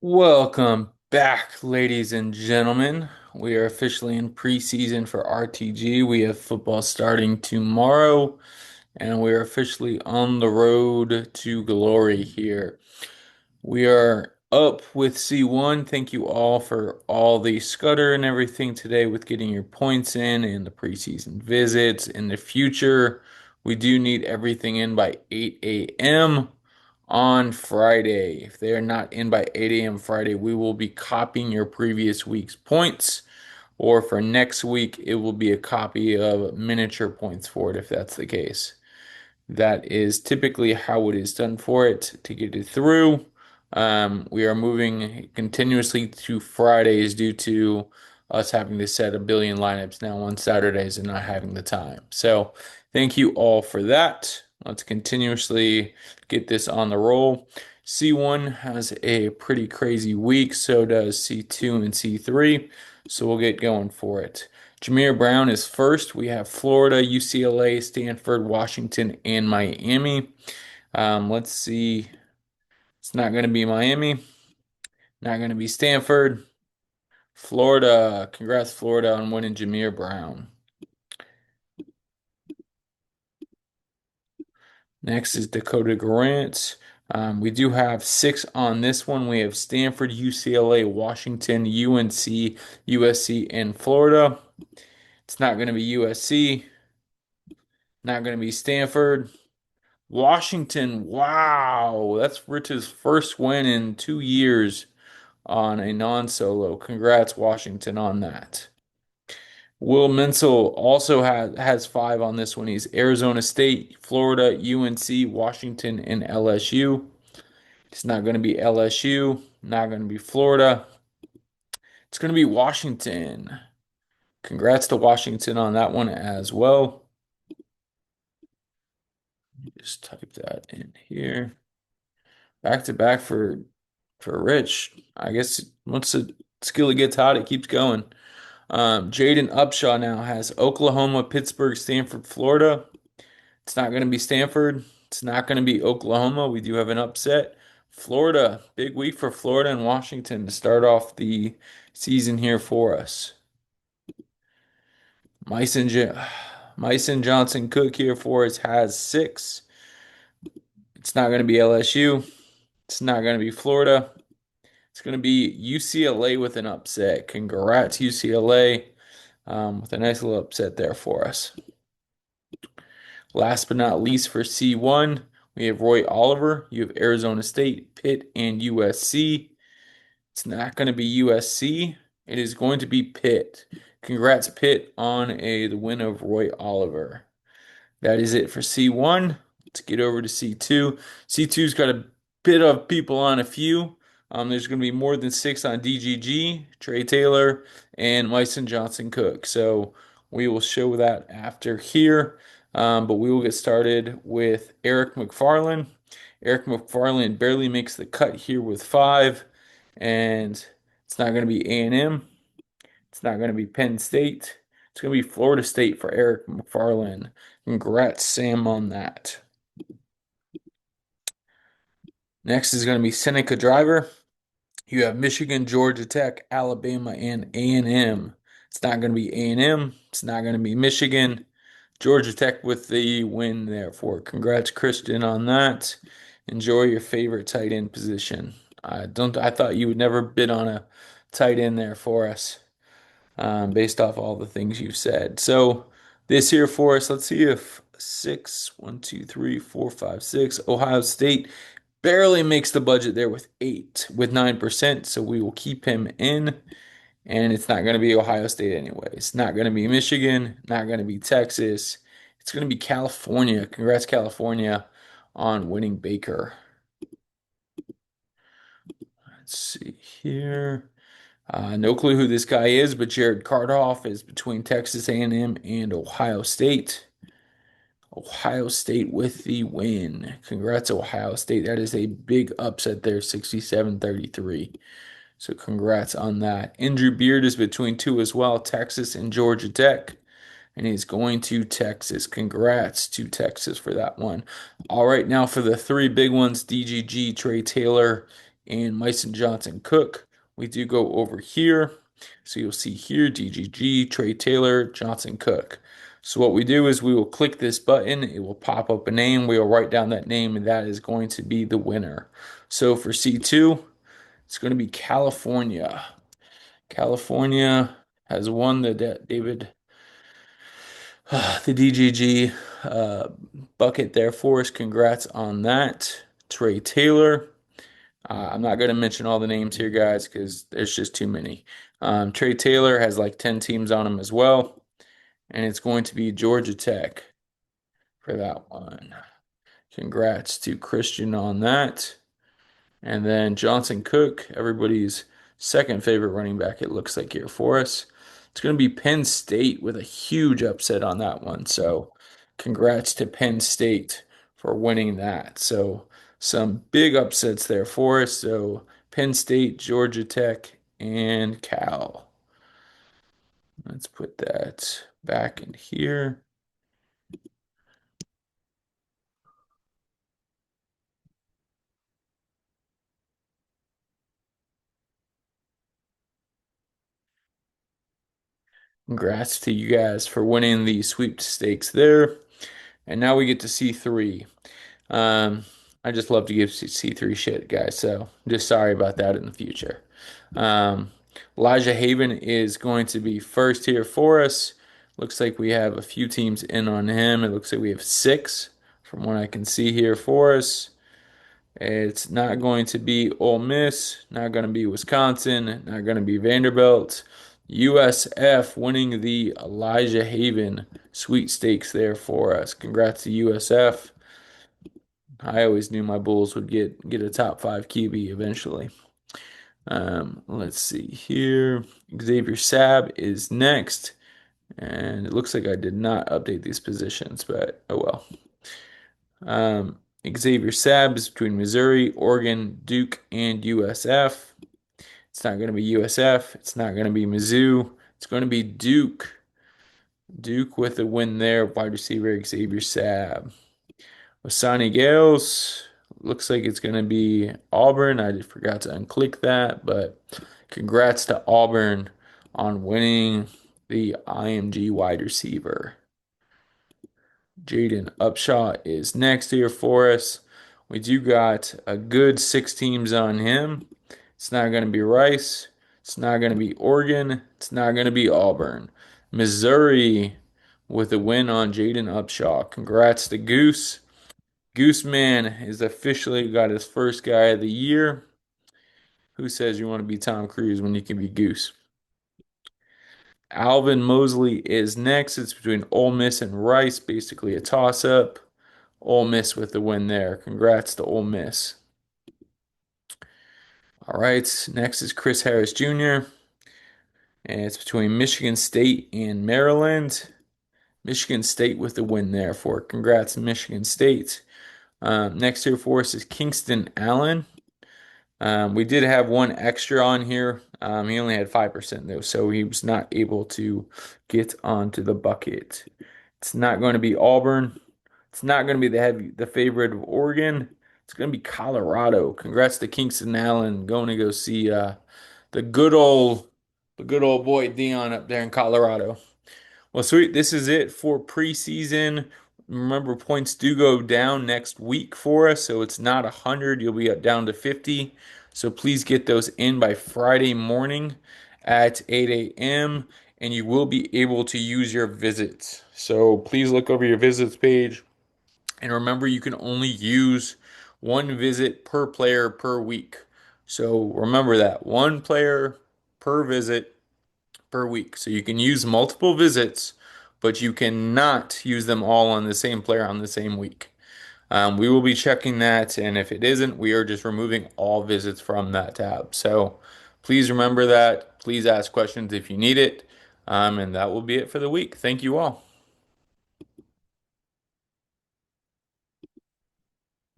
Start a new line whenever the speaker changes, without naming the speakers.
Welcome back, ladies and gentlemen. We are officially in preseason for RTG. We have football starting tomorrow, and we are officially on the road to glory here. We are up with C1. Thank you all for all the scudder and everything today with getting your points in and the preseason visits. In the future, we do need everything in by 8 a.m. on Friday. If they are not in by 8 a.m. Friday, we will be copying your previous week's points. Or for next week, it will be a copy of miniature points for it if that's the case. That is typically how it is done for it to get it through. We are moving continuously to Fridays due to us having to set a billion lineups now on Saturdays and not having the time. So, thank you all for that. Let's continuously get this on the roll. C1 has a pretty crazy week, so does C2 and C3. So, we'll get going for it. Jameer Brown is first. We have Florida, UCLA, Stanford, Washington, and Miami. Let's see. It's not going to be Miami. Not going to be Stanford. Florida. Congrats, Florida, on winning Jameer Brown. Next is Dakota Grant. We do have six on this one. We have Stanford, UCLA, Washington, UNC, USC, and Florida. It's not going to be USC. Not going to be Stanford. Washington, wow, that's Rich's first win in 2 years on a non-solo. Congrats, Washington, on that. Will Menzel also has five on this one. He's Arizona State, Florida, UNC, Washington, and LSU. It's not going to be LSU, not going to be Florida. It's going to be Washington. Congrats to Washington on that one as well. Just type that in here. Back to back for Rich. I guess once the skillet gets hot, it keeps going. Jaden Upshaw now has Oklahoma, Pittsburgh, Stanford, Florida. It's not going to be Stanford. It's not going to be Oklahoma. We do have an upset. Florida, big week for Florida and Washington to start off the season here for us. Myson, Myson Johnson Cook here for us has six. It's not going to be LSU. It's not going to be Florida. It's going to be UCLA with an upset. Congrats, UCLA, with a nice little upset there for us. Last but not least for C1, we have Roy Oliver. You have Arizona State, Pitt, and USC. It's not going to be USC. It is going to be Pitt. Congrats, Pitt, on the win of Roy Oliver. That is it for C1. Let's get over to C2. C2's got a bit of people on a few. There's going to be more than six on DGG, Trey Taylor, and Myson Johnson Cook. So we will show that after here. But we will get started with Eric McFarland. Eric McFarland barely makes the cut here with five, and it's not going to be A&M. It's not going to be Penn State. It's going to be Florida State for Eric McFarland. Congrats, Sam, on that. Next is going to be Seneca Driver. You have Michigan, Georgia Tech, Alabama, and A&M. It's not going to be A&M. It's not going to be Michigan. Georgia Tech with the win, therefore. Congrats, Christian, on that. Enjoy your favorite tight end position. I thought you would never bid on a tight end there for us, based off all the things you've said. So this here for us, let's see if six, 1, 2, 3, 4, 5, 6. Ohio State barely makes the budget there with 9%. So we will keep him in. And it's not going to be Ohio State anyway. It's not going to be Michigan, not going to be Texas. It's going to be California. Congrats, California, on winning Baker. Let's see here. No clue who this guy is, but Jared Cardoff is between Texas A&M and Ohio State. Ohio State with the win. Congrats, Ohio State. That is a big upset there, 67-33. So congrats on that. Andrew Beard is between two as well, Texas and Georgia Tech. And he's going to Texas. Congrats to Texas for that one. All right, now for the three big ones, DGG, Trey Taylor, and Myson Johnson Cook. We do go over here. So you'll see here DGG, Trey Taylor, Johnson Cook. So what we do is we will click this button. It will pop up a name. We will write down that name, and that is going to be the winner. So for C2, it's going to be California. California has won the David, the DGG bucket there for us. Congrats on that. Trey Taylor. I'm not going to mention all the names here, guys, because there's just too many. Trey Taylor has like 10 teams on him as well, and it's going to be Georgia Tech for that one. Congrats to Christian on that. And then Johnson Cook, everybody's second favorite running back, it looks like here for us. It's going to be Penn State with a huge upset on that one. So, congrats to Penn State for winning that. So, some big upsets there for us. So, Penn State, Georgia Tech, and Cal. Let's put that back in here. Congrats to you guys for winning the sweepstakes there. And now we get to C3. Um, I just love to give C3 shit, guys. So just sorry about that in the future. Um, Elijah Haven is going to be first here for us. Looks like we have a few teams in on him. It looks like we have six from what I can see here for us. It's not going to be Ole Miss, not going to be Wisconsin, not going to be Vanderbilt. USF winning the Elijah Haven sweepstakes there for us. Congrats to USF. I always knew my Bulls would get a top five QB eventually. Let's see here. Xavier Sab is next, and it looks like I did not update these positions, but oh well. Xavier Sab is between Missouri, Oregon, Duke, and USF. It's not going to be USF. It's not going to be Mizzou. It's going to be Duke. Duke with a win there. Wide receiver Xavier Sab. Wasani Gales. Looks like it's going to be Auburn. I just forgot to unclick that, but congrats to Auburn on winning the IMG wide receiver. Jaden Upshaw is next here for us. We do got a good six teams on him. It's not going to be Rice. It's not going to be Oregon. It's not going to be Auburn. Missouri with a win on Jaden Upshaw. Congrats to Goose. Goose Man is officially got his first guy of the year. Who says you want to be Tom Cruise when you can be Goose? Alvin Mosley is next. It's between Ole Miss and Rice, basically a toss-up. Ole Miss with the win there. Congrats to Ole Miss. All right, next is Chris Harris Jr. And it's between Michigan State and Maryland. Michigan State with the win there for it. Congrats, Michigan State. Next here for us is Kingston Allen. We did have one extra on here. He only had 5% though, so he was not able to get onto the bucket. It's not going to be Auburn. It's not going to be the favorite of Oregon. It's going to be Colorado. Congrats to Kingston Allen going to go see the good old the good old boy Dion up there in Colorado. Well, sweet. This is it for preseason. Remember, points do go down next week for us, so it's not 100. You'll be down to 50. So please get those in by Friday morning at 8 a.m. and you will be able to use your visits. So please look over your visits page. And remember, you can only use one visit per player per week. So remember that one player per visit per week. So you can use multiple visits, but you cannot use them all on the same player on the same week. We will be checking that, and if it isn't, we are just removing all visits from that tab. So please remember that. Please ask questions if you need it. And that will be it for the week. Thank you all.